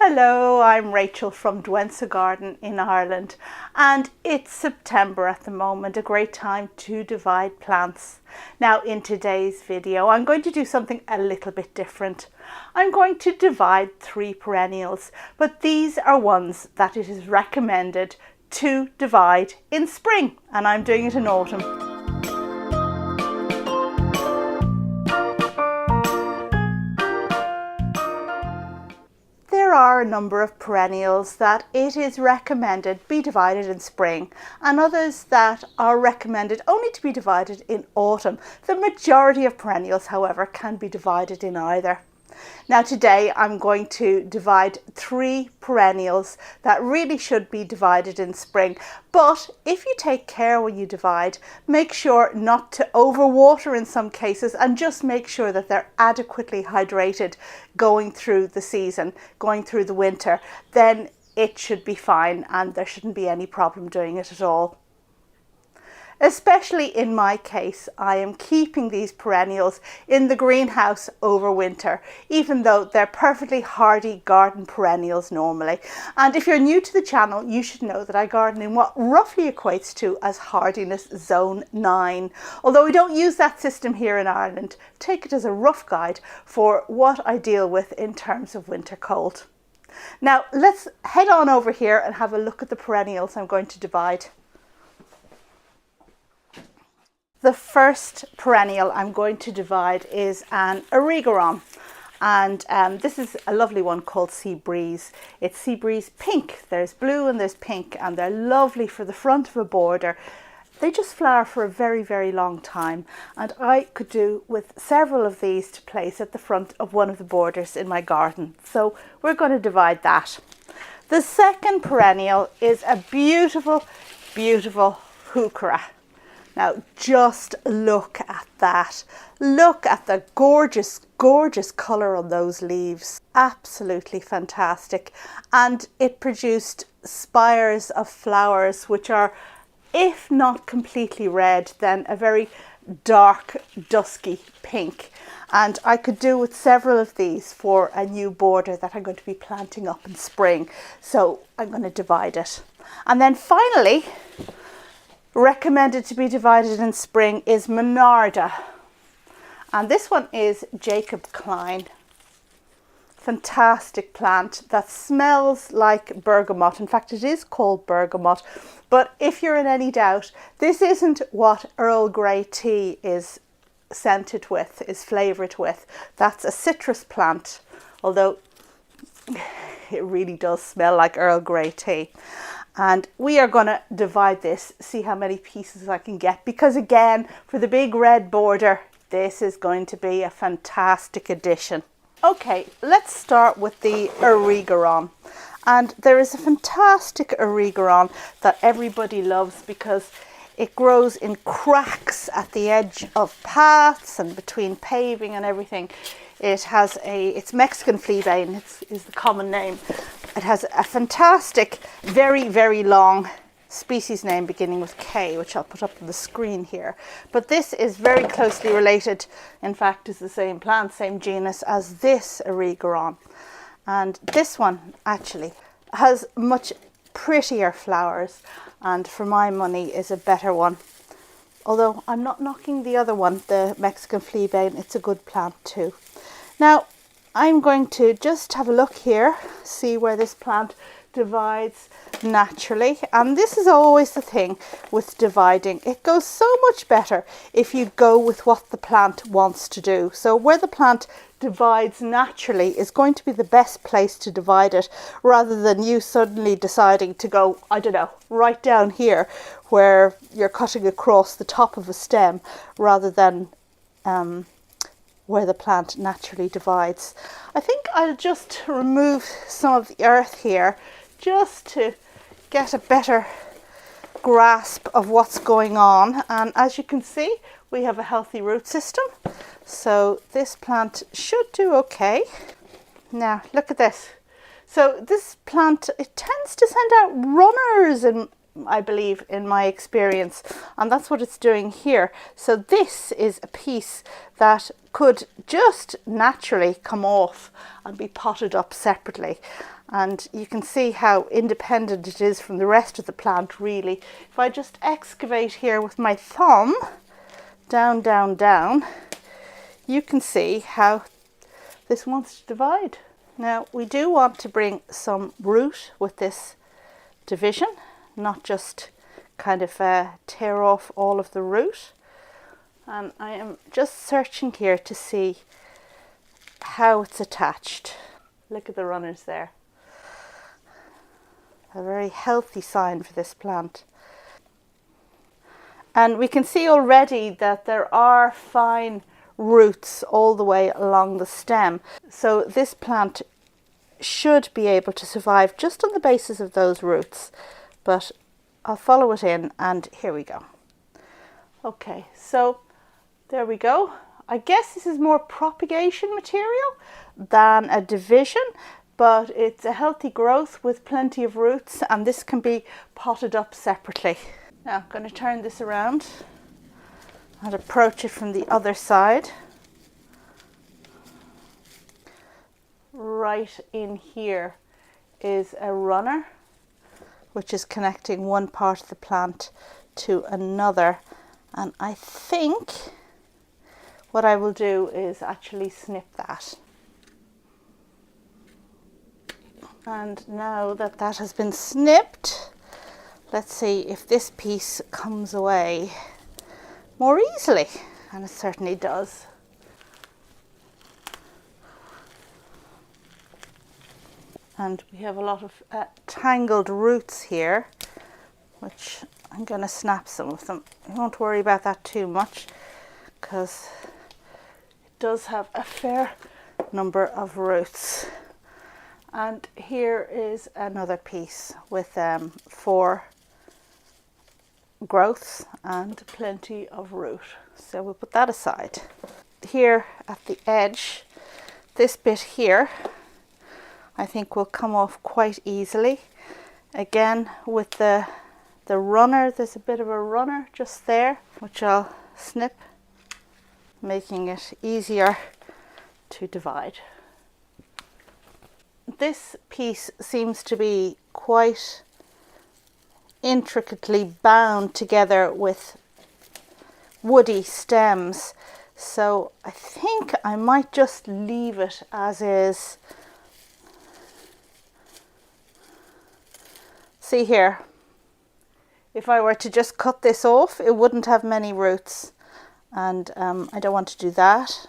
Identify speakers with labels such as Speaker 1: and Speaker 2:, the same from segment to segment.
Speaker 1: Hello, I'm Rachel from Douentza Garden in Ireland, and it's September at the moment, a great time to divide plants. Now in today's video I'm going to do something a little bit different. I'm going to divide 3 perennials, but these are ones that it is recommended to divide in spring, and I'm doing it in autumn. There are a number of perennials that it is recommended be divided in spring, and others that are recommended only to be divided in autumn. The majority of perennials, however, can be divided in either. Now today I'm going to divide 3 perennials that really should be divided in spring, but if you take care when you divide, make sure not to overwater in some cases, and just make sure that they're adequately hydrated going through the season, going through the winter. Then it should be fine and there shouldn't be any problem doing it at all. Especially in my case, I am keeping these perennials in the greenhouse over winter, even though they're perfectly hardy garden perennials normally. And if you're new to the channel, you should know that I garden in what roughly equates to as hardiness zone 9. Although we don't use that system here in Ireland, take it as a rough guide for what I deal with in terms of winter cold. Now let's head on over here and have a look at the perennials I'm going to divide. The first perennial I'm going to divide is an Erigeron, and this is a lovely one called Sea Breeze. It's Sea Breeze Pink. There's blue and there's pink, and they're lovely for the front of a border. They just flower for a very, very long time, and I could do with several of these to place at the front of one of the borders in my garden. So we're going to divide that. The second perennial is a beautiful, beautiful Heuchera. Now just look at that. Look at the gorgeous, gorgeous colour on those leaves. Absolutely fantastic. And it produced spires of flowers which are, if not completely red, then a very dark, dusky pink. And I could do with several of these for a new border that I'm going to be planting up in spring. So I'm going to divide it. And then finally, recommended to be divided in spring is Monarda, and this one is Jacob Klein. Fantastic plant that smells like bergamot. In fact, it is called bergamot, but if you're in any doubt, this isn't what Earl Grey tea is scented with, is flavoured with. That's a citrus plant, although it really does smell like Earl Grey tea. And we are going to divide this, see how many pieces I can get, because again, for the big red border, this is going to be a fantastic addition. Okay, let's start with the Erigeron. And there is a fantastic Erigeron that everybody loves because it grows in cracks at the edge of paths and between paving and everything. It has it's Mexican fleabane, is the common name. It has a fantastic, very, very long species name beginning with K, which I'll put up on the screen here. But this is very closely related, in fact, is the same plant, same genus as this Erigeron. And this one actually has much prettier flowers, and for my money is a better one. Although I'm not knocking the other one, the Mexican fleabane, it's a good plant too. Now I'm going to just have a look here, see where this plant divides naturally. And this is always the thing with dividing. It goes so much better if you go with what the plant wants to do. So where the plant divides naturally is going to be the best place to divide it, rather than you suddenly deciding to go, I don't know, right down here where you're cutting across the top of a stem, rather than where the plant naturally divides. I think I'll just remove some of the earth here just to get a better grasp of what's going on. And as you can see, we have a healthy root system, so this plant should do okay. Now look at this. So this plant, it tends to send out runners, and I believe, in my experience, and that's what it's doing here. So this is a piece that could just naturally come off and be potted up separately. And you can see how independent it is from the rest of the plant, really. If I just excavate here with my thumb, down, down, down, you can see how this wants to divide. Now, we do want to bring some root with this division, not just kind of tear off all of the root. And I am just searching here to see how it's attached. Look at the runners there. A very healthy sign for this plant. And we can see already that there are fine roots all the way along the stem. So this plant should be able to survive just on the basis of those roots. But I'll follow it in, and here we go. Okay, so there we go. I guess this is more propagation material than a division, but it's a healthy growth with plenty of roots, and this can be potted up separately. Now I'm going to turn this around and approach it from the other side. Right in here is a runner, which is connecting one part of the plant to another. And I think what I will do is actually snip that. And now that that has been snipped, let's see if this piece comes away more easily. And it certainly does. And we have a lot of tangled roots here, which I'm going to snap some of them. I won't worry about that too much, because it does have a fair number of roots. And here is another piece with 4 growths and plenty of root. So we'll put that aside. Here at the edge, this bit here, I think will come off quite easily. Again, with the runner, there's a bit of a runner just there, which I'll snip, making it easier to divide. This piece seems to be quite intricately bound together with woody stems, so I think I might just leave it as is. See here, if I were to just cut this off, it wouldn't have many roots, and I don't want to do that.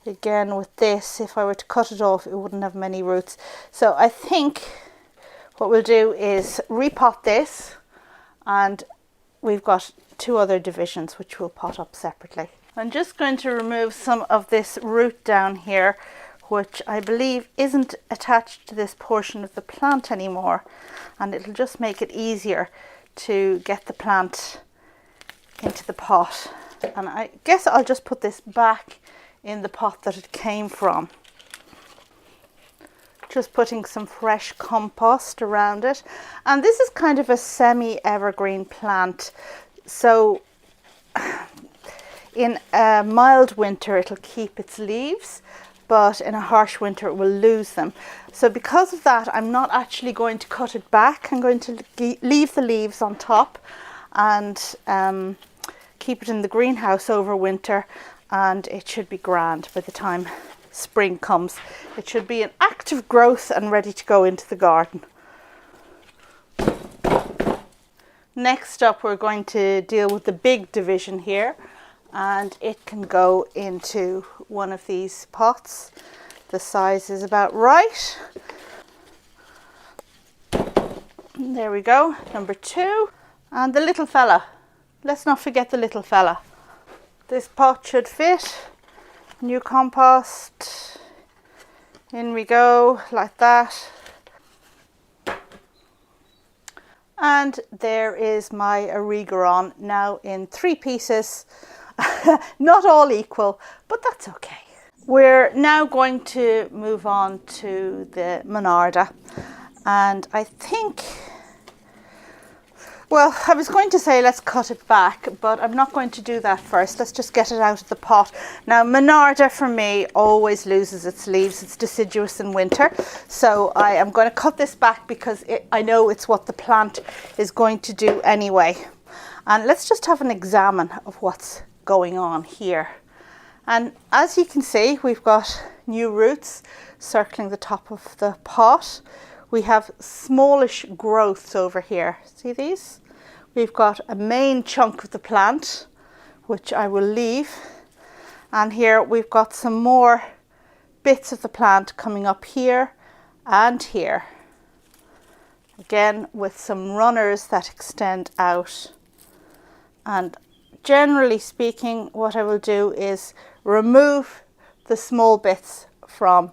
Speaker 1: Again, with this, if I were to cut it off, it wouldn't have many roots. So I think what we'll do is repot this, and we've got 2 other divisions which we'll pot up separately. I'm just going to remove some of this root down here, which I believe isn't attached to this portion of the plant anymore, and it'll just make it easier to get the plant into the pot. And I guess I'll just put this back in the pot that it came from. Just putting some fresh compost around it. And this is kind of a semi-evergreen plant, so in a mild winter it'll keep its leaves, but in a harsh winter it will lose them. So because of that, I'm not actually going to cut it back. I'm going to leave the leaves on top and keep it in the greenhouse over winter, and it should be grand by the time spring comes. It should be an active growth and ready to go into the garden. Next up, we're going to deal with the big division here, and it can go into one of these pots. The size is about right. There we go, number 2. And the little fella. Let's not forget the little fella. This pot should fit. New compost. In we go, like that. And there is my Erigeron, now in 3 pieces. Not all equal, but that's okay. We're now going to move on to the Monarda, and I think Well, I was going to say let's cut it back, but I'm not going to do that first. Let's just get it out of the pot. Now, Monarda for me always loses its leaves. It's deciduous in winter. So I am going to cut this back because I know it's what the plant is going to do anyway. And let's just have an examine of what's going on here. And as you can see, we've got new roots circling the top of the pot. We have smallish growths over here. See these? We've got a main chunk of the plant, which I will leave. And here we've got some more bits of the plant coming up here and here. Again, with some runners that extend out. And generally speaking, what I will do is remove the small bits from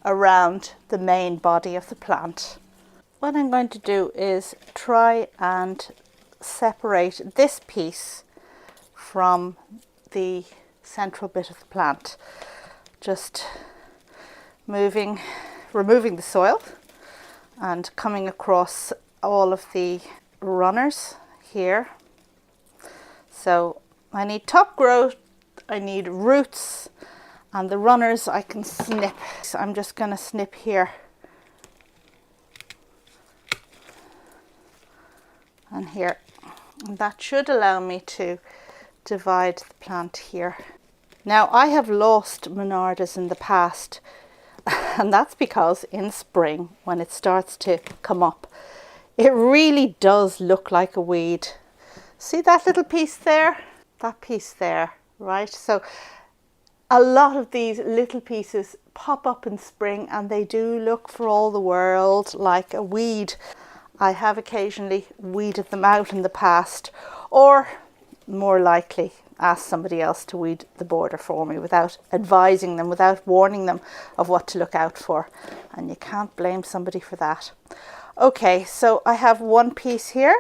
Speaker 1: around the main body of the plant. What I'm going to do is try and separate this piece from the central bit of the plant. Just removing the soil and coming across all of the runners here. So I need top growth, I need roots, and the runners I can snip. So I'm just going to snip here. And here. And that should allow me to divide the plant here. Now, I have lost Monardas in the past, and that's because in spring, when it starts to come up, it really does look like a weed. See that little piece there? That piece there, right? So a lot of these little pieces pop up in spring and they do look for all the world like a weed. I have occasionally weeded them out in the past, or more likely asked somebody else to weed the border for me without advising them, without warning them of what to look out for. And you can't blame somebody for that. Okay, so I have one piece here,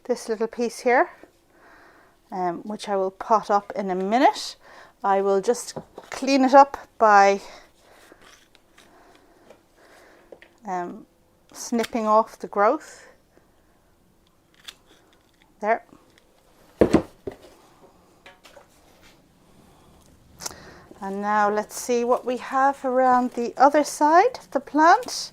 Speaker 1: this little piece here, which I will pot up in a minute. I will just clean it up by snipping off the growth. There. And now let's see what we have around the other side of the plant.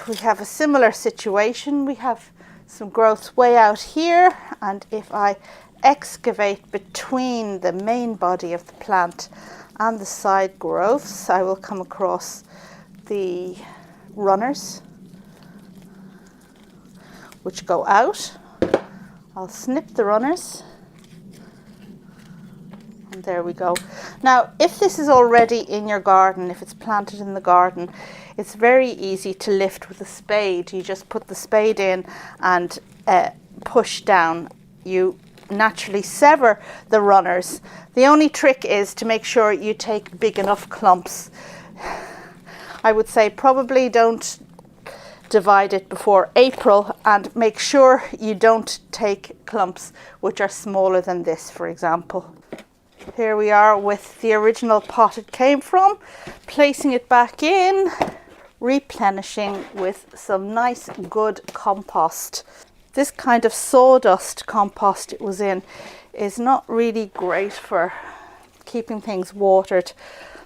Speaker 1: We have a similar situation. We have some growths way out here, and if I excavate between the main body of the plant and the side growths, I will come across the runners which go out. I'll snip the runners, and there we go. Now, if this is already in your garden, if it's planted in the garden, it's very easy to lift with a spade. You just put the spade in and push down. You naturally sever the runners. The only trick is to make sure you take big enough clumps. I would say probably don't divide it before April, and make sure you don't take clumps which are smaller than this, for example. Here we are with the original pot it came from, placing it back in, replenishing with some nice good compost. This kind of sawdust compost it was in is not really great for keeping things watered.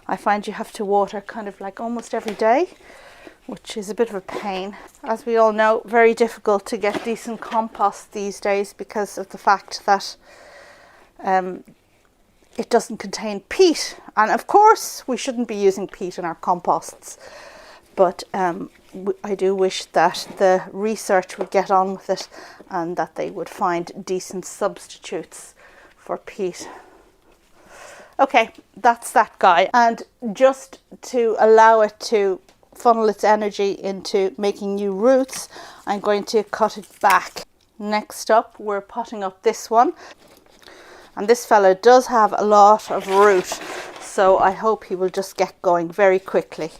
Speaker 1: I find you have to water kind of like almost every day, which is a bit of a pain. As we all know, very difficult to get decent compost these days because of the fact that it doesn't contain peat. And of course, we shouldn't be using peat in our composts. But I do wish that the research would get on with it and that they would find decent substitutes for peat. Okay, that's that guy. And just to allow it to funnel its energy into making new roots, I'm going to cut it back. Next up, we're potting up this one. And this fella does have a lot of root, so I hope he will just get going very quickly.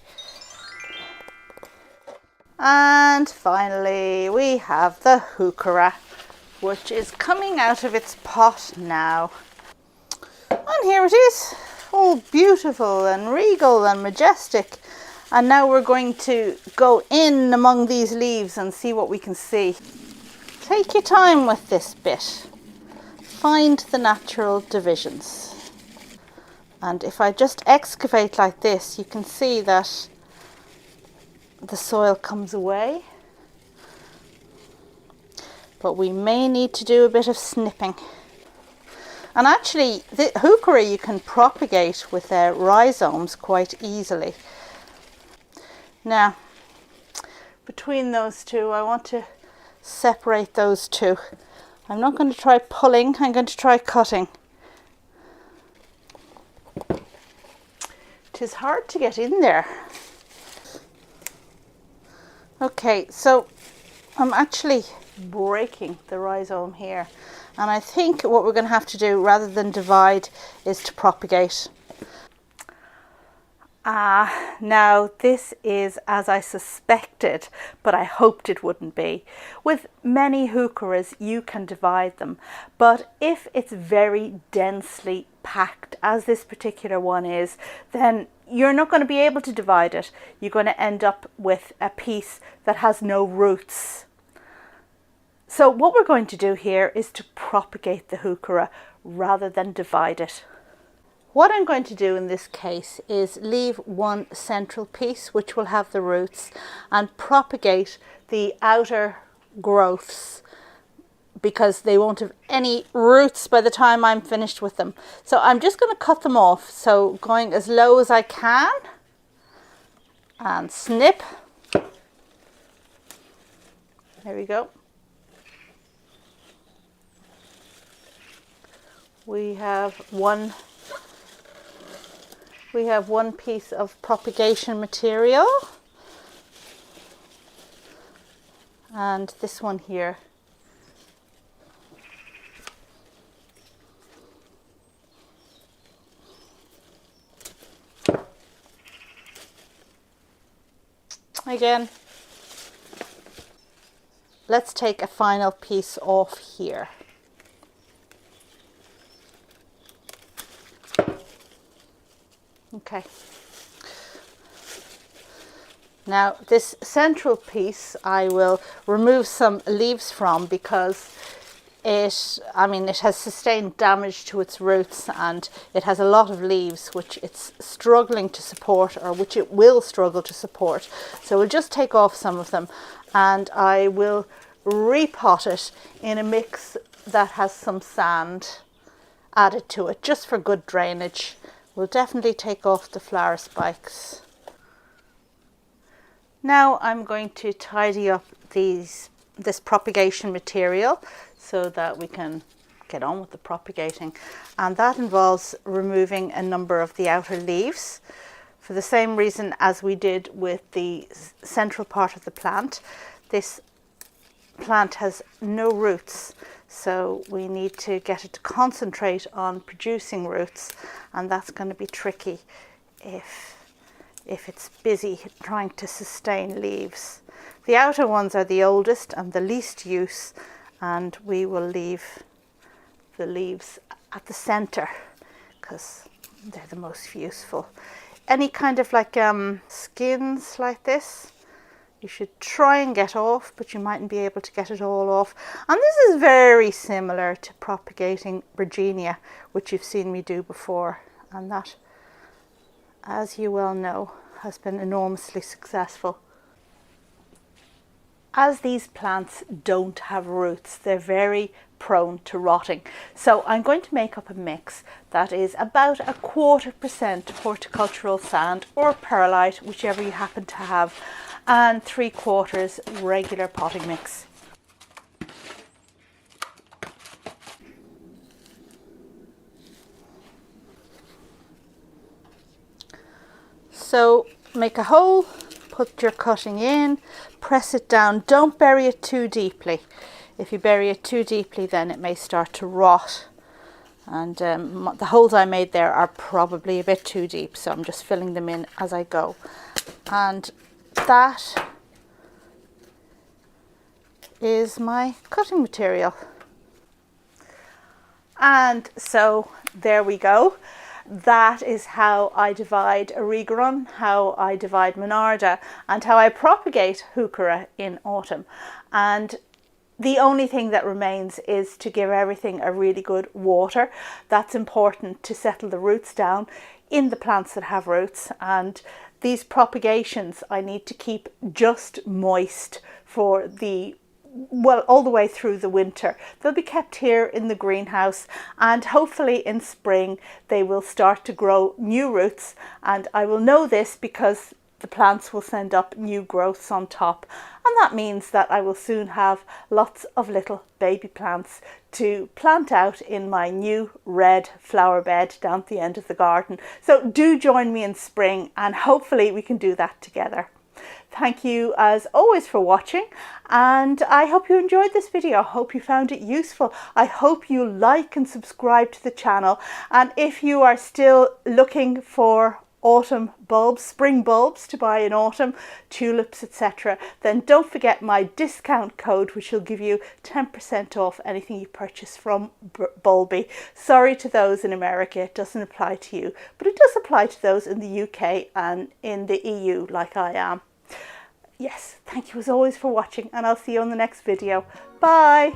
Speaker 1: And finally, we have the Heuchera, which is coming out of its pot now. And here it is, all beautiful and regal and majestic. And now we're going to go in among these leaves and see what we can see. Take your time with this bit. Find the natural divisions. And if I just excavate like this, you can see that the soil comes away. But we may need to do a bit of snipping. And actually, the Heuchera you can propagate with their rhizomes quite easily. Now, between those two, I want to separate those two. I'm not going to try pulling, I'm going to try cutting. It is hard to get in there. Okay, so I'm actually breaking the rhizome here, and I think what we're going to have to do, rather than divide, is to propagate. Now this is as I suspected, but I hoped it wouldn't be. With many Heucheras you can divide them, but if it's very densely packed, as this particular one is, then you're not going to be able to divide it. You're going to end up with a piece that has no roots. So what we're going to do here is to propagate the Heuchera rather than divide it. What I'm going to do in this case is leave one central piece which will have the roots and propagate the outer growths, because they won't have any roots by the time I'm finished with them. So I'm just going to cut them off, so going as low as I can and snip. There we go. We have one piece of propagation material, and this one here. Again, let's take a final piece off here. Okay. Now this central piece I will remove some leaves from, because it has sustained damage to its roots, and it has a lot of leaves which it's struggling to support, or which it will struggle to support. So we'll just take off some of them, and I will repot it in a mix that has some sand added to it, just for good drainage. We'll definitely take off the flower spikes. Now I'm going to tidy up this propagation material so that we can get on with the propagating. And that involves removing a number of the outer leaves, for the same reason as we did with the central part of the plant. This plant has no roots, so we need to get it to concentrate on producing roots, and that's going to be tricky if it's busy trying to sustain leaves. The outer ones are the oldest and the least use, and we will leave the leaves at the center because they're the most useful. Any kind of like skins like this, you should try and get off, but you mightn't be able to get it all off. And this is very similar to propagating Virginia, which you've seen me do before, and that, as you well know, has been enormously successful. As these plants don't have roots, they're very prone to rotting. So I'm going to make up a mix that is about 1/4% horticultural sand or perlite, whichever you happen to have, and 3/4 regular potting mix. So make a hole, put your cutting in, press it down. Don't bury it too deeply. If you bury it too deeply, then it may start to rot. And the holes I made there are probably a bit too deep, so I'm just filling them in as I go. And that is my cutting material. And so there we go. That is how I divide Erigeron, how I divide Monarda, and how I propagate Heuchera in autumn. And The only thing that remains is to give everything a really good water. That's important to settle the roots down in the plants that have roots. And these propagations I need to keep just moist for all the way through the winter. They'll be kept here in the greenhouse, and hopefully in spring they will start to grow new roots, and I will know this because the plants will send up new growths on top, and that means that I will soon have lots of little baby plants to plant out in my new red flower bed down at the end of the garden. So do join me in spring, and hopefully we can do that together. Thank you as always for watching, and I hope you enjoyed this video. I hope you found it useful. I hope you like and subscribe to the channel, and if you are still looking for autumn bulbs, spring bulbs to buy in autumn, tulips, etc., then don't forget my discount code, which will give you 10% off anything you purchase from Bulby. Sorry to those in America, it doesn't apply to you, but it does apply to those in the UK and in the EU like I am. Yes, thank you as always for watching, and I'll see you on the next video. Bye!